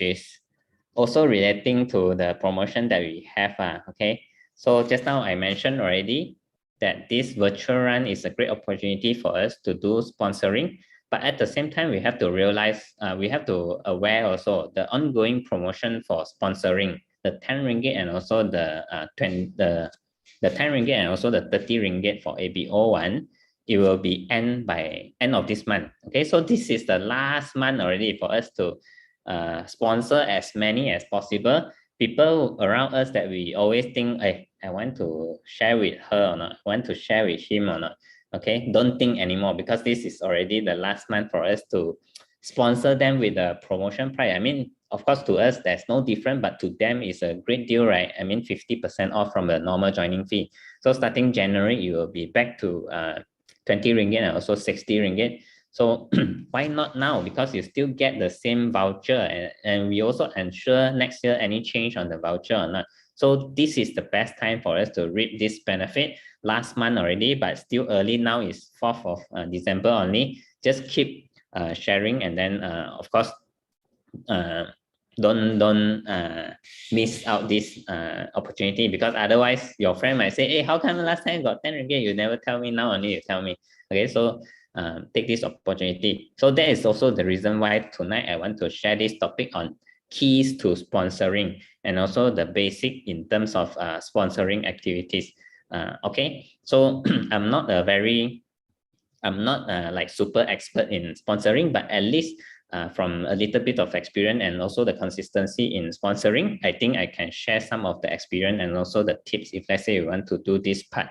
is also relating to the promotion that we have. Okay, so just now I mentioned already that this virtual run is a great opportunity for us to do sponsoring. But at the same time, we have to realize, we have to aware also the ongoing promotion for sponsoring, the 10 ringgit and also the 10 ringgit and also the 30 ringgit for ABO one. It will be end by end of this month. Okay, so this is the last month already for us to sponsor as many as possible. People around us that we always think, hey, I want to share with her or not, I want to share with him or not. Okay, don't think anymore, because this is already the last month for us to sponsor them with a promotion price. I mean, of course, to us, there's no different, but to them, it's a great deal, right? I mean, 50% off from the normal joining fee. So starting January, you will be back to 20 ringgit and also 60 ringgit. So why not now? Because you still get the same voucher, and we also ensure next year any change on the voucher or not. So this is the best time for us to reap this benefit. Last month already, but still early now is 4th of December only. Just keep sharing, and then of course don't miss out this opportunity, because otherwise your friend might say, hey, how come last time got 10 ringgit, you never tell me, now only you tell me. Okay, so take this opportunity. So that is also the reason why tonight I want to share this topic on keys to sponsoring, and also the basic in terms of sponsoring activities. Okay, so I'm not like super expert in sponsoring, but at least from a little bit of experience and also the consistency in sponsoring, I think I can share some of the experience and also the tips. If let's say you want to do this part,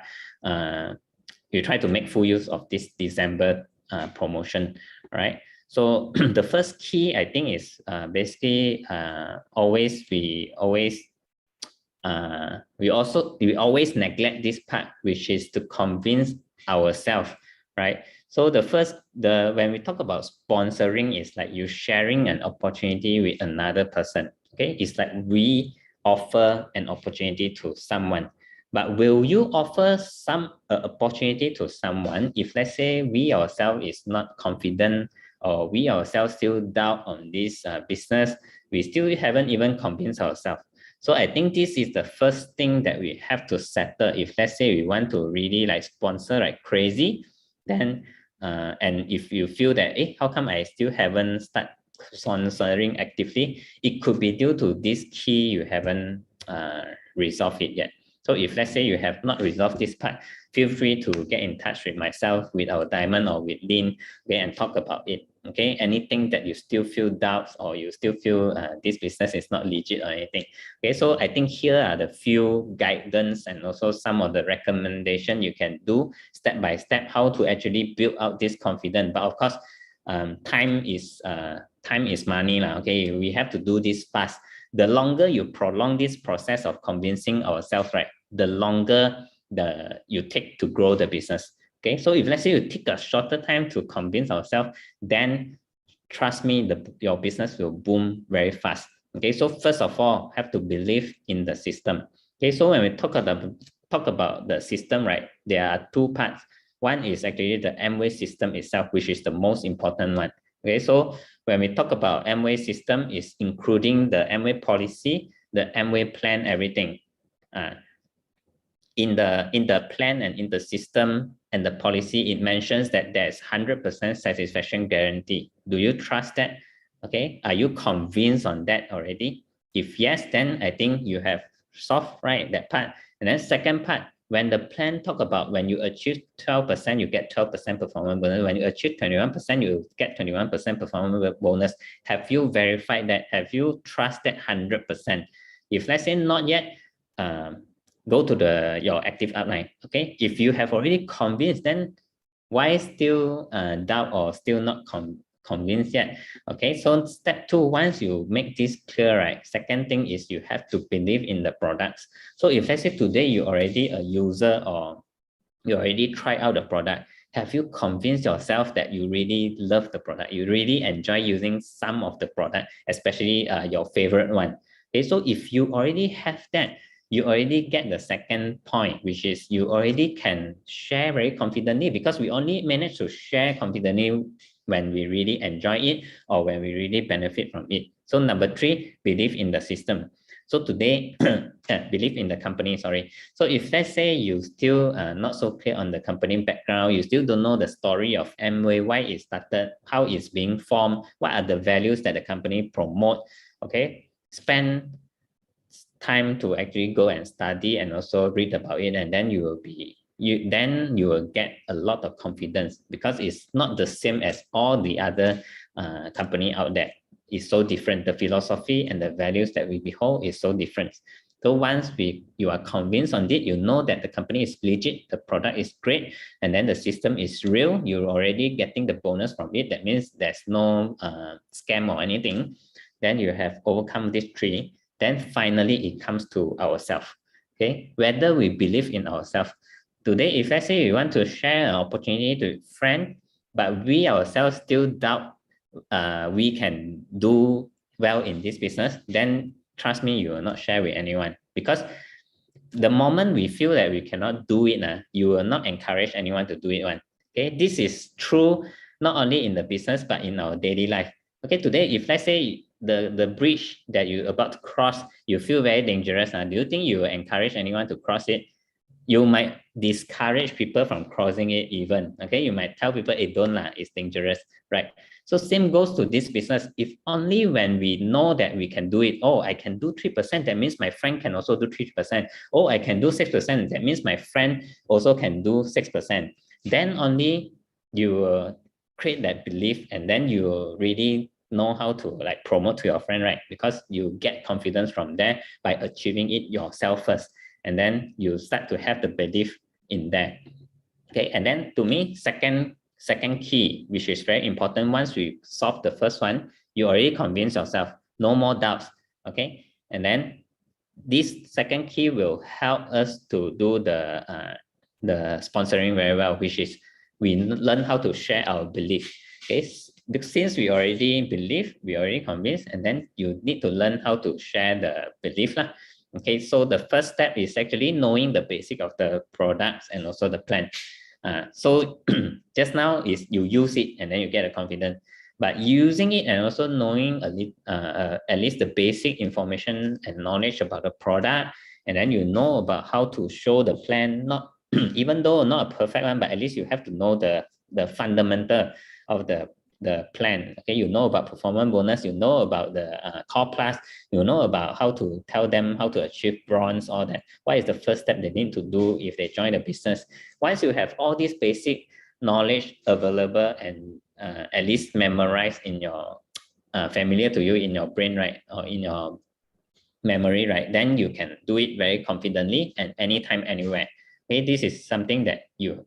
you try to make full use of this December promotion, right? So the first key, I think, is basically we always neglect this part, which is to convince ourselves, right? So when we talk about sponsoring, it's like you sharing an opportunity with another person. Okay, it's like we offer an opportunity to someone. But will you offer some opportunity to someone if let's say we ourselves is not confident, or we ourselves still doubt on this business, we still haven't even convinced ourselves? So I think this is the first thing that we have to settle. If let's say we want to really like sponsor like crazy, then and if you feel that, how come I still haven't started sponsoring actively, it could be due to this key you haven't resolved it yet. So if let's say you have not resolved this part, feel free to get in touch with myself, with our Diamond, or with Lynn, okay, and talk about it. Okay, anything that you still feel doubts, or you still feel this business is not legit or anything. Okay, so I think here are the few guidance and also some of the recommendation you can do step by step, how to actually build out this confidence. But of course, time is money, okay, we have to do this fast. The longer you prolong this process of convincing ourselves, right, the longer you take to grow the business. Okay, so if let's say you take a shorter time to convince ourselves, then trust me, your business will boom very fast. Okay, so first of all, have to believe in the system. Okay, so when we talk about the system, right, there are two parts. One is actually the Amway system itself, which is the most important one. Okay, so when we talk about Amway system, is including the Amway policy, the Amway plan, everything. In the plan and in the system and the policy, it mentions that there's 100% satisfaction guarantee. Do you trust that? Okay, are you convinced on that already? If yes, then I think you have solved right that part. And then second part, when the plan talk about when you achieve 12%, you get 12% performance bonus. When you achieve 21%, you get 21% performance bonus. Have you verified that? Have you trusted 100%? If let's say not yet, go to your active outline. Okay, if you have already convinced, then why still doubt or still not convinced yet? Okay, so step two, once you make this clear, right, second thing is you have to believe in the products. So if let's say today you're already a user, or you already tried out the product, have you convinced yourself that you really love the product, you really enjoy using some of the product, especially your favorite one? Okay, so if you already have that, you already get the second point, which is you already can share very confidently, because we only manage to share confidently when we really enjoy it or when we really benefit from it. So number three, believe in the system. So today, believe in the company, sorry. So if let's say you still not so clear on the company background, you still don't know the story of Amway, why it started, how it's being formed, what are the values that the company promote, okay? Spend time to actually go and study and also read about it, and then you will get a lot of confidence, because it's not the same as all the other company out there. It's so different. The philosophy and the values that we behold is so different. So once you are convinced on it, you know that the company is legit, the product is great, and then the system is real, you're already getting the bonus from it. That means there's no scam or anything. Then you have overcome these three. Then finally it comes to ourselves. Okay, whether we believe in ourselves. Today, if let's say we want to share an opportunity to a friend, but we ourselves still doubt we can do well in this business, then trust me, you will not share with anyone, because the moment we feel that we cannot do it, you will not encourage anyone to do it. Okay, this is true not only in the business but in our daily life. Okay, today if let's say the bridge that you're about to cross, you feel very dangerous, do you think you will encourage anyone to cross it? You might discourage people from crossing it even. Okay, you might tell people, hey, don't lah, it's dangerous, right? So same goes to this business. If only when we know that we can do it, oh, I can do 3%, that means my friend can also do 3%. Oh, I can do 6%, that means my friend also can do 6%. Then only you will create that belief, and then you will really know how to like promote to your friend, right? Because you get confidence from there by achieving it yourself first, and then you start to have the belief in that. Okay, and then to me, second key, which is very important, once we solve the first one, you already convince yourself, no more doubts. Okay, and then this second key will help us to do the sponsoring very well, which is we learn how to share our belief. Okay, since we already believe, we already convinced, and then you need to learn how to share the belief lah. Okay, so the first step is actually knowing the basic of the products and also the plan. So just now is you use it and then you get a confidence, but using it and also knowing at least the basic information and knowledge about the product, and then you know about how to show the plan, not even though not a perfect one, but at least you have to know the fundamental of the plan. Okay, you know about performance bonus, you know about the core plus, you know about how to tell them how to achieve bronze, all that. What is the first step they need to do if they join the business? Once you have all this basic knowledge available and at least memorized in your familiar to you in your brain, right, or in your memory, right, then you can do it very confidently and anytime, anywhere. Okay, this is something that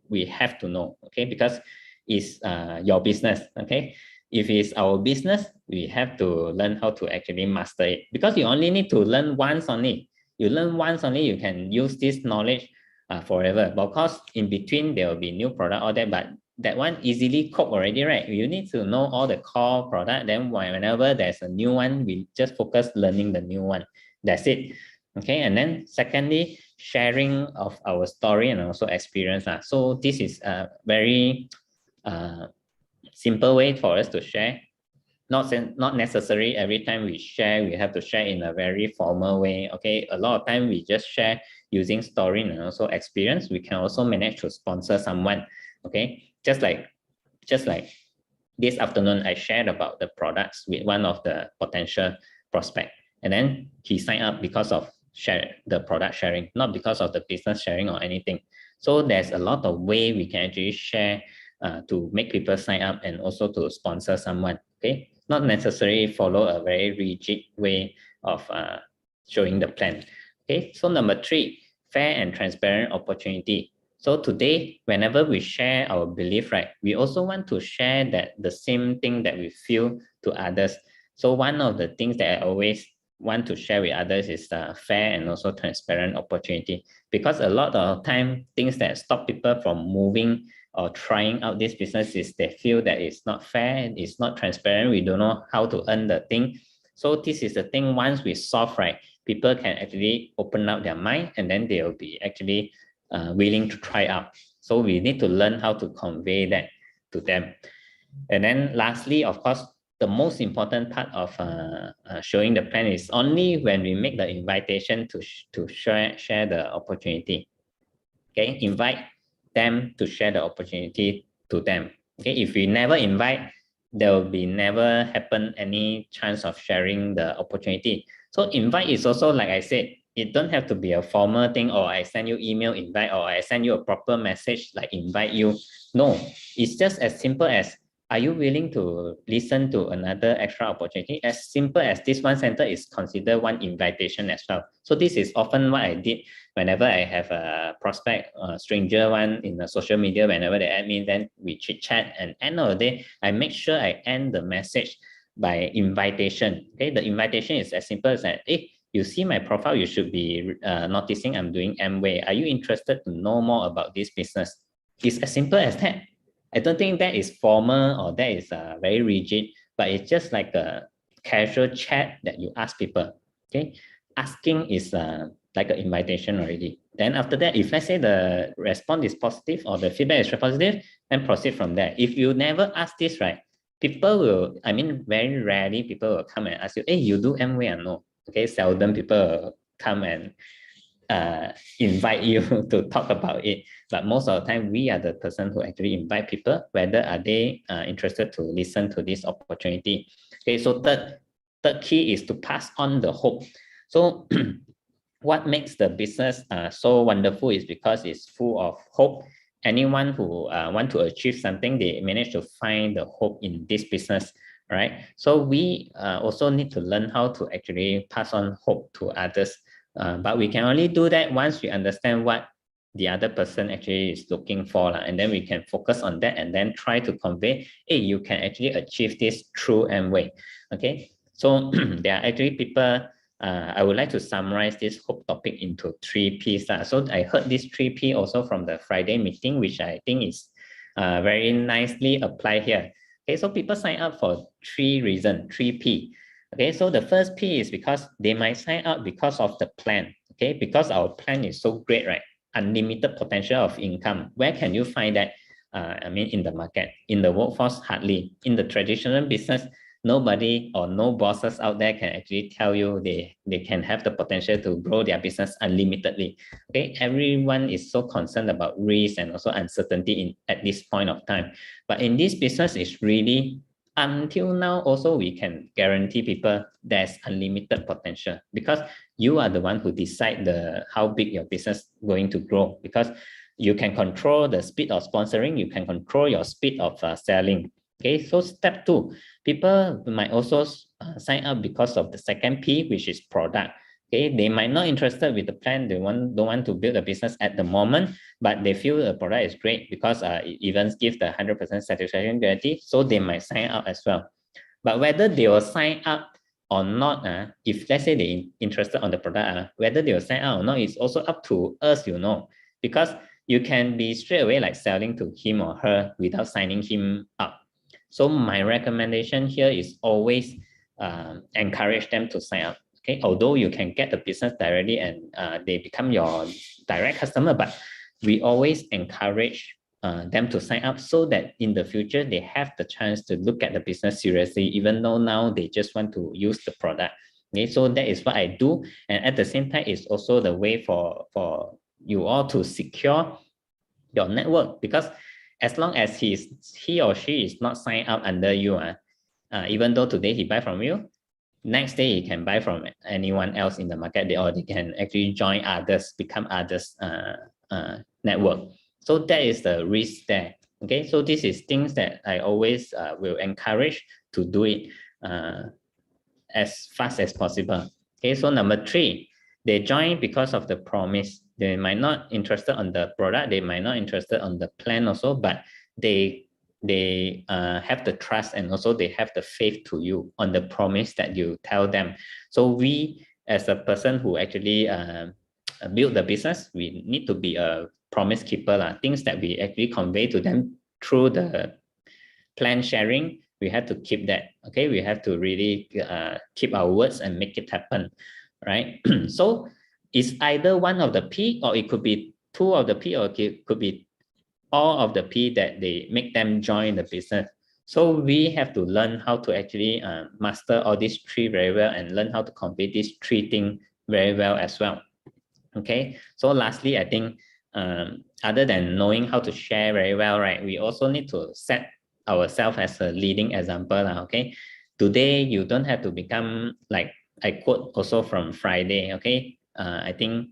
we have to know. Okay, because it's your business. Okay, if it's our business, we have to learn how to actually master it, because you only need to learn once only. You learn once only, you can use this knowledge forever. But of course, in between there will be new product, all that, but that one easily cope already, right? You need to know all the core product, then whenever there's a new one, we just focus learning the new one. That's it. Okay, and then secondly, sharing of our story and also experience. So this is a very simple way for us to share. Not necessary every time we share, we have to share in a very formal way. Okay, a lot of time we just share using story and also experience. We can also manage to sponsor someone. Okay, just like this afternoon, I shared about the products with one of the potential prospect, and then he signed up because of the product sharing, not because of the business sharing or anything. So there's a lot of way we can actually share to make people sign up and also to sponsor someone. Okay, not necessarily follow a very rigid way of showing the plan. Okay, so number three, fair and transparent opportunity. So today, whenever we share our belief, right, we also want to share that the same thing that we feel to others. So one of the things that I always want to share with others is fair and also transparent opportunity, because a lot of time things that stop people from moving or trying out this business is they feel that it's not fair, it's not transparent, we don't know how to earn the thing. So this is the thing, once we solve, right, people can actually open up their mind, and then they will be actually willing to try out. So we need to learn how to convey that to them. And then lastly, of course, the most important part of showing the plan is only when we make the invitation to share the opportunity. Okay, invite them to share the opportunity to them. Okay, if we never invite, there will be never happen any chance of sharing the opportunity. So invite is also, like I said, it don't have to be a formal thing, or I send you email invite, or I send you a proper message like invite you. No, it's just as simple as, are you willing to listen to another extra opportunity? As simple as this one sentence is considered one invitation as well. So this is often what I did whenever I have a prospect, a stranger one in the social media, whenever they add me, then we chit chat, and end of the day, I make sure I end the message by invitation. Okay, the invitation is as simple as that. Hey, you see my profile, you should be noticing I'm doing Amway. Are you interested to know more about this business? It's as simple as that. I don't think that is formal or that is very rigid, but it's just like a casual chat that you ask people. Okay, asking is like an invitation already. Then after that, if let's say the response is positive or the feedback is positive, then proceed from there. If you never ask this, right, people will, I mean, very rarely people will come and ask you, hey, you do Amway or no? Okay, seldom people come and invite you to talk about it. But most of the time, we are the person who actually invite people, whether are they interested to listen to this opportunity. Okay, so third key is to pass on the hope. So what makes the business so wonderful is because it's full of hope. Anyone who want to achieve something, they manage to find the hope in this business, right? So we also need to learn how to actually pass on hope to others. But we can only do that once we understand what the other person actually is looking for, and then we can focus on that and then try to convey, hey, you can actually achieve this through Amway. Okay, so there are actually people, I would like to summarize this hope topic into 3 P's. So I heard this 3 P also from the Friday meeting, which I think is very nicely applied here. Okay, so people sign up for 3 reasons, 3 P. Okay, so the first P is because they might sign up because of the plan. Okay, because our plan is so great, right? Unlimited potential of income. Where can you find that? I mean, in the market, in the workforce, hardly. In the traditional business, nobody or no bosses out there can actually tell you they can have the potential to grow their business unlimitedly. Okay, everyone is so concerned about risk and also uncertainty at this point of time. But in this business, it's really, until now, also we can guarantee people there's unlimited potential, because you are the one who decide how big your business going to grow, because you can control the speed of sponsoring, you can control your speed of selling. Okay, so step 2, people might also sign up because of the second P, which is product. Okay, they might not interested with the plan, they don't want to build a business at the moment, but they feel the product is great because it even gives the 100% satisfaction guarantee, so they might sign up as well. But whether they will sign up or not, if let's say they're interested on the product, whether they will sign up or not is also up to us, because you can be straight away like selling to him or her without signing him up. So my recommendation here is always encourage them to sign up. Okay, although you can get the business directly and they become your direct customer, but we always encourage them to sign up so that in the future they have the chance to look at the business seriously, even though now they just want to use the product. Okay, so that is what I do, and at the same time, it's also the way for you all to secure your network, because as long as he or she is not signed up under you, even though today he buy from you, next day he can buy from anyone else in the market, or they can actually join others, become others network. So that is the risk there. Okay, so this is things that I always will encourage to do it as fast as possible. Okay, so number 3, they join because of the promise. They might not interested on the product, they might not interested on the plan also, but they have the trust and also they have the faith to you on the promise that you tell them. So we, as a person who actually build the business, we need to be a promise keeper. Things that we actually convey to them through the plan sharing, we have to keep that. Okay, we have to really keep our words and make it happen, right? So it's either one of the P, or it could be 2 of the P, or it could be all of the P that they make them join the business. So we have to learn how to actually master all these three very well and learn how to convey these three things very well as well. Okay, so lastly, I think other than knowing how to share very well, right, we also need to set ourselves as a leading example. Okay, today you don't have to become like I quote also from Friday. Okay, I think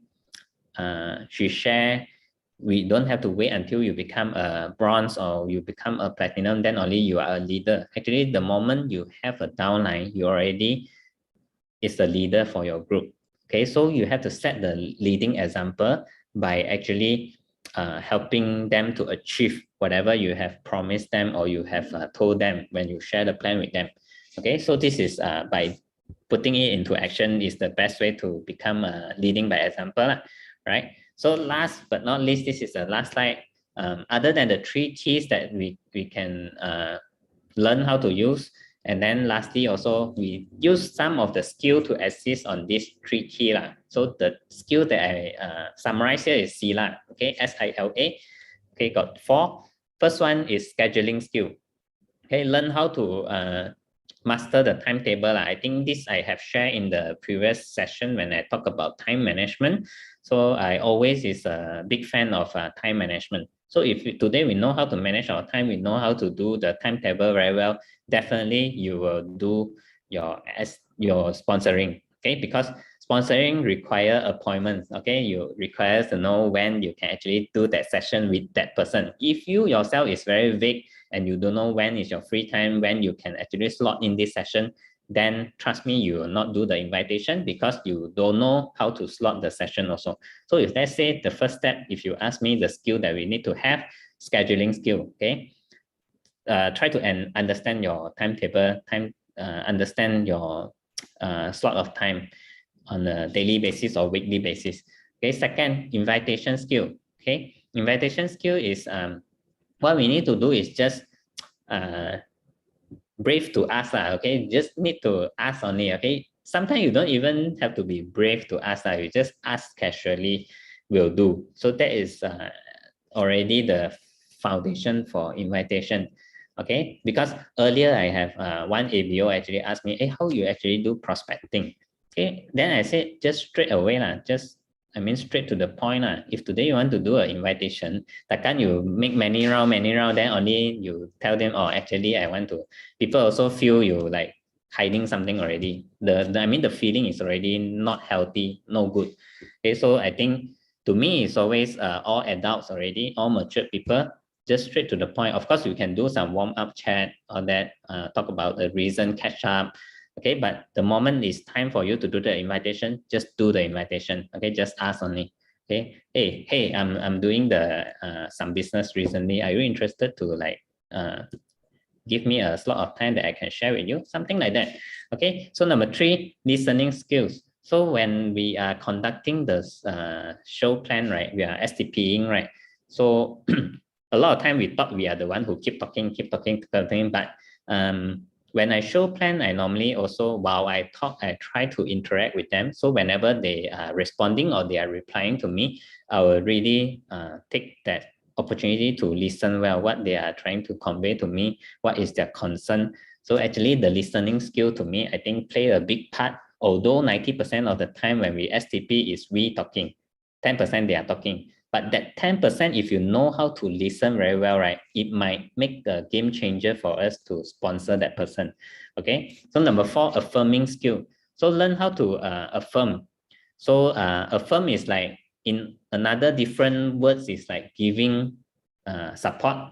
she share, we don't have to wait until you become a bronze or you become a platinum, then only you are a leader. Actually, the moment you have a downline, you already is the leader for your group. Okay, so you have to set the leading example by actually helping them to achieve whatever you have promised them or you have told them when you share the plan with them. Okay, so this is by putting it into action is the best way to become leading by example, right? So last but not least, this is the last slide. Other than the three keys that we can learn how to use, and then lastly also we use some of the skill to assist on these three key. So the skill that I summarize here is SILA, okay, SILA. Okay, got four. First one is scheduling skill. Okay, learn how to master the timetable. I think this I have shared in the previous session when I talk about time management. So I always is a big fan of time management. So if today we know how to manage our time, we know how to do the timetable very well, definitely you will do your sponsoring. Okay, because sponsoring require appointments. Okay, you requires to know when you can actually do that session with that person. If you yourself is very vague and you don't know when is your free time, when you can actually slot in this session, then trust me, you will not do the invitation because you don't know how to slot the session also. So if let's say the first step, if you ask me the skill that we need to have, scheduling skill, okay? Try to understand your timetable, understand your slot of time on a daily basis or weekly basis. Okay, second, invitation skill. Okay, invitation skill is what we need to do is just brave to ask. Okay, just need to ask only. Okay, sometimes you don't even have to be brave to ask. You just ask casually will do. So that is already the foundation for invitation. Okay, because earlier I have one ABO actually asked me, hey, how you actually do prospecting? Okay, then I said just straight away straight to the point. If today you want to do an invitation, takkan you make many round, then only you tell them, oh, actually I want to. People also feel you like hiding something already. The feeling is already not healthy, no good. Okay, so I think to me it's always all adults already, all mature people, just straight to the point. Of course, you can do some warm-up chat or that, talk about the reason, catch up. Okay, but the moment it's time for you to do the invitation, just do the invitation. Okay, just ask only. Okay, hey, I'm doing the some business recently. Are you interested to like give me a slot of time that I can share with you? Something like that. Okay, so number three, listening skills. So when we are conducting the show plan, right, we are STPing, right? So a lot of time we thought we are the one who keep talking, but when I show plan, I normally also, while I talk, I try to interact with them. So whenever they are responding or they are replying to me, I will really take that opportunity to listen well, what they are trying to convey to me, what is their concern. So actually the listening skill to me, I think play a big part, although 90% of the time when we STP is we talking, 10% they are talking. But that 10%, if you know how to listen very well, right, it might make the game changer for us to sponsor that person. Okay, so number four, affirming skill. So learn how to affirm. So affirm is like, in another different words, is like giving support,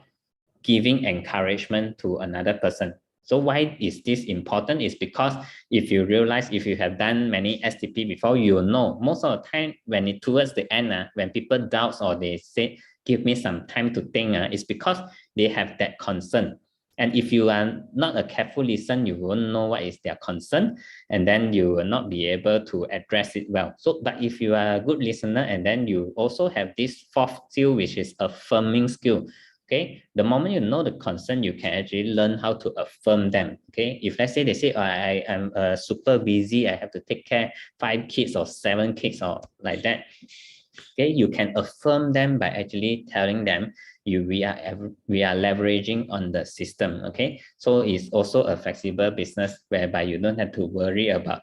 giving encouragement to another person. So why is this important? Is because if you realize, if you have done many STP before, you know most of the time when it towards the end, when people doubt or they say, give me some time to think, it's because they have that concern. And if you are not a careful listener, you won't know what is their concern, and then you will not be able to address it well. So, but if you are a good listener, and then you also have this fourth skill, which is affirming skill. Okay, the moment you know the concern, you can actually learn how to affirm them. Okay, if let's say they say, oh, I am super busy, I have to take care 5 kids or 7 kids or like that. Okay, you can affirm them by actually telling them, we are leveraging on the system. Okay, so it's also a flexible business whereby you don't have to worry about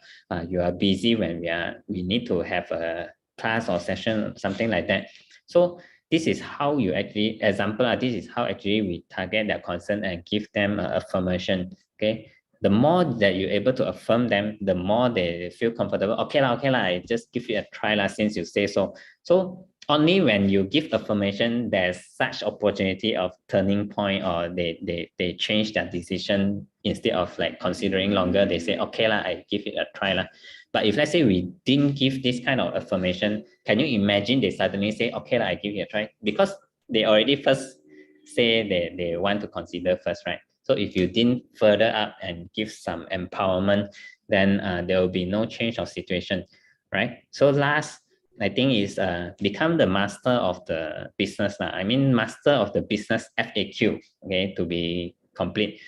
you are busy when we need to have a class or session, something like that. So this is how you actually example. This is how actually we target their concern and give them affirmation. Okay, the more that you're able to affirm them, the more they feel comfortable. Okay lah, I just give it a try lah, since you say so. So only when you give affirmation, there's such opportunity of turning point, or they change their decision. Instead of like considering longer, they say, okay lah, I give it a try lah. But if let's say we didn't give this kind of affirmation, can you imagine they suddenly say, okay lah, I give it a try? Because they already first say they want to consider first, right? So if you didn't further up and give some empowerment, then there will be no change of situation, right? So last, I think is become the master of the business. I mean, master of the business FAQ, okay, to be complete.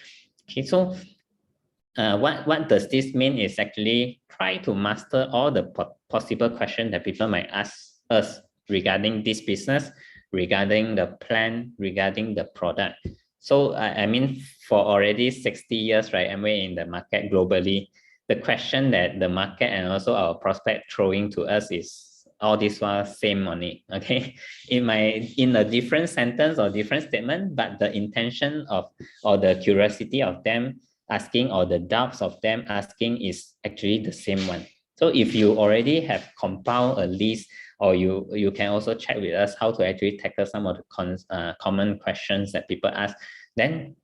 Okay, so what does this mean is actually try to master all the possible questions that people might ask us regarding this business, regarding the plan, regarding the product. So I mean, for already 60 years, right, and we're in the market globally, the question that the market and also our prospect throwing to us is all this while same money. Okay, in a different sentence or different statement, but the intention of or the curiosity of them asking, or the doubts of them asking, is actually the same one. So if you already have compiled a list, or you can also check with us how to actually tackle some of the common questions that people ask, then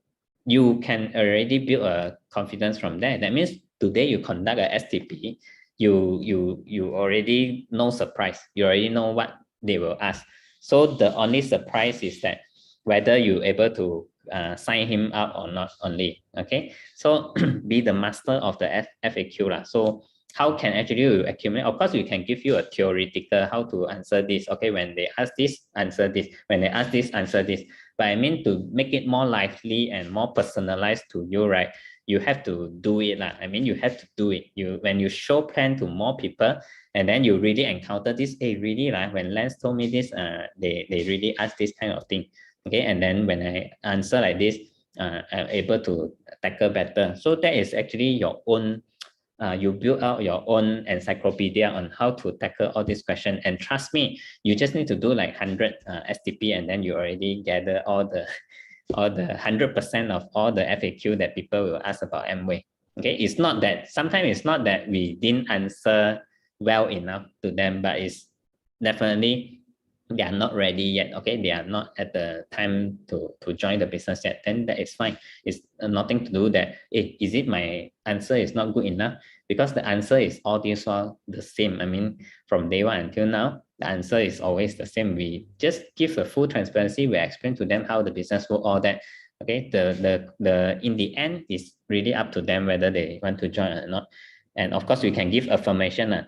you can already build a confidence from there. That means today you conduct a STP, you already know surprise. You already know what they will ask. So the only surprise is that whether you're able to sign him up or not only. Okay, so be the master of the FAQ lah. So how can actually you accumulate? Of course, we can give you a theoretical how to answer this. Okay, when they ask this, answer this. When they ask this, answer this. But I mean, to make it more lively and more personalized to you, right? You have to do it lah. I mean, you have to do it. When you show plan to more people, and then you really encounter this. Hey, really like when Lance told me this, they really ask this kind of thing. Okay, and then when I answer like this, I'm able to tackle better. So that is actually your own. You build out your own encyclopedia on how to tackle all these questions. And trust me, you just need to do like 100 STP, and then you already gather all the 100% of all the FAQ that people will ask about Amway. Okay, it's not that sometimes it's not that we didn't answer well enough to them, but it's definitely they are not ready yet. Okay, they are not at the time to join the business yet. Then that is fine. It's nothing to do that. Is it my answer is not good enough? Because the answer is all this while the same. I mean, from day one until now, the answer is always the same. We just give a full transparency. We explain to them how the business work, all that. Okay, the in the end is really up to them whether they want to join or not. And of course, we can give affirmation to